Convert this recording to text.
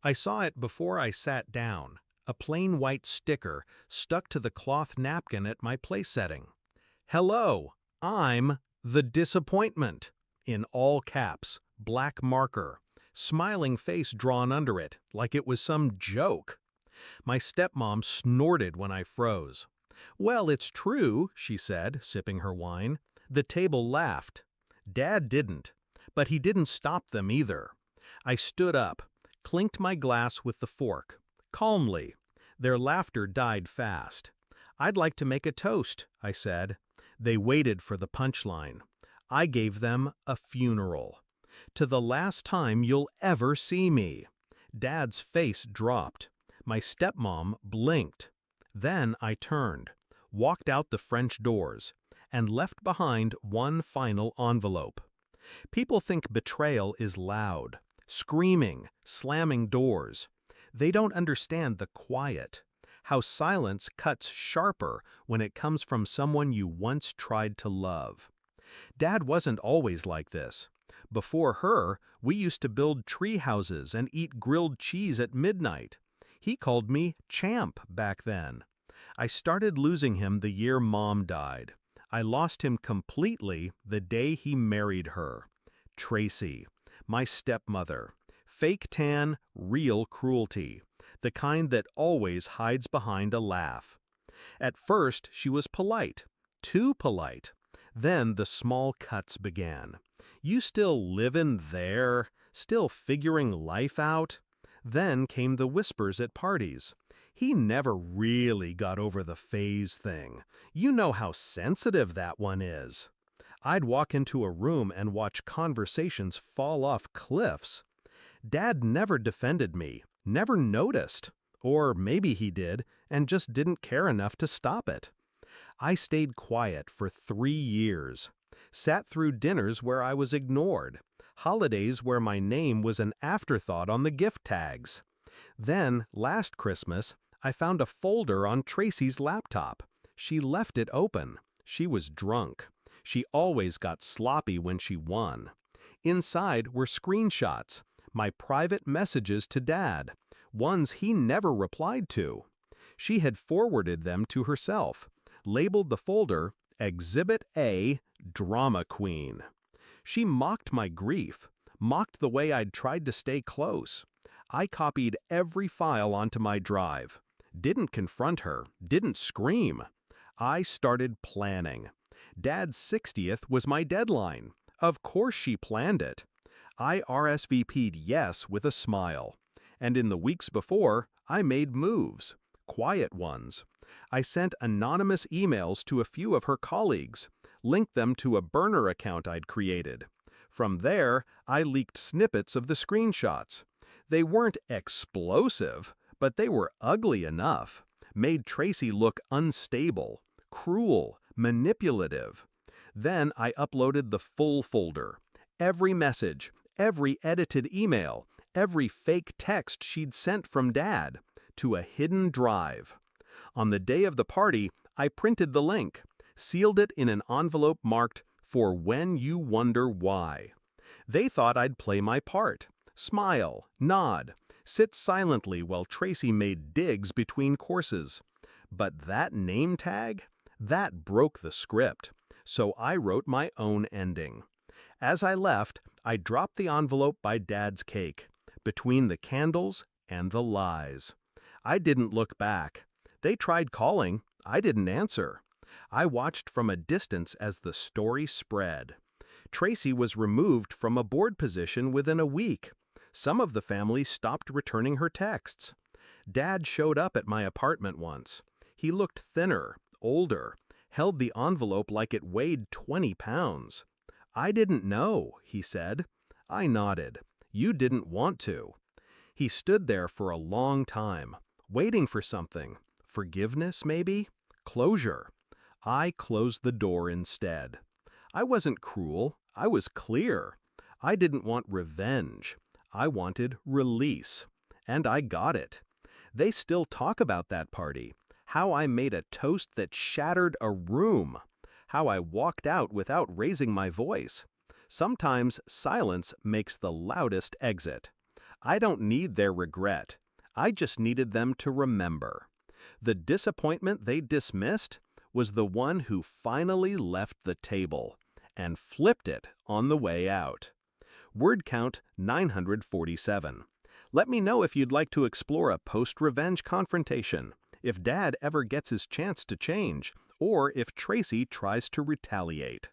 I saw it before I sat down, a plain white sticker stuck to the cloth napkin at my place setting. Hello, I'm the disappointment, in all caps, black marker, smiling face drawn under it, like it was some joke. My stepmom snorted when I froze. Well, it's true, she said, sipping her wine. The table laughed. Dad didn't, but he didn't stop them either. I stood up, clinked my glass with the fork, calmly. Their laughter died fast. I'd like to make a toast, I said. They waited for the punchline. I gave them a funeral. To the last time you'll ever see me. Dad's face dropped. My stepmom blinked. Then I turned, walked out the French doors, and left behind one final envelope. People think betrayal is loud, screaming, slamming doors. They don't understand the quiet, how silence cuts sharper when it comes from someone you once tried to love. Dad wasn't always like this. Before her, we used to build tree houses and eat grilled cheese at midnight. He called me Champ back then. I started losing him the year Mom died. I lost him completely the day he married her. Tracy, my stepmother. Fake tan, real cruelty. The kind that always hides behind a laugh. At first, she was polite. Too polite. Then the small cuts began. You still livin' there? Still figuring life out? Then came the whispers at parties. He never really got over the phase thing. You know how sensitive that one is. I'd walk into a room and watch conversations fall off cliffs. Dad never defended me, never noticed. Or maybe he did, and just didn't care enough to stop it. I stayed quiet for 3 years. Sat through dinners where I was ignored. Holidays where my name was an afterthought on the gift tags. Then, last Christmas, I found a folder on Tracy's laptop. She left it open. She was drunk. She always got sloppy when she won. Inside were screenshots, my private messages to Dad, ones he never replied to. She had forwarded them to herself, labeled the folder Exhibit A, Drama Queen. She mocked my grief, mocked the way I'd tried to stay close. I copied every file onto my drive. Didn't confront her, didn't scream. I started planning. Dad's 60th was my deadline. Of course she planned it. I RSVP'd yes with a smile. And in the weeks before, I made moves, quiet ones. I sent anonymous emails to a few of her colleagues, linked them to a burner account I'd created. From there, I leaked snippets of the screenshots. They weren't explosive, but they were ugly enough, made Tracy look unstable, cruel, manipulative. Then I uploaded the full folder. Every message, every edited email, every fake text she'd sent from Dad, to a hidden drive. On the day of the party, I printed the link, sealed it in an envelope marked, "For when you wonder why." They thought I'd play my part, smile, nod, sit silently while Tracy made digs between courses. But that name tag? That broke the script, so I wrote my own ending. As I left, I dropped the envelope by Dad's cake, between the candles and the lies. I didn't look back. They tried calling. I didn't answer. I watched from a distance as the story spread. Tracy was removed from a board position within a week. Some of the family stopped returning her texts. Dad showed up at my apartment once. He looked thinner, older, held the envelope like it weighed 20 pounds. "I didn't know," he said. I nodded. "You didn't want to." He stood there for a long time, waiting for something. Forgiveness, maybe? Closure. I closed the door instead. I wasn't cruel. I was clear. I didn't want revenge. I wanted release. And I got it. They still talk about that party. How I made a toast that shattered a room. How I walked out without raising my voice. Sometimes silence makes the loudest exit. I don't need their regret. I just needed them to remember. The disappointment they dismissed was the one who finally left the table and flipped it on the way out. Word count 947. Let me know if you'd like to explore a post-revenge confrontation, if Dad ever gets his chance to change, or if Tracy tries to retaliate.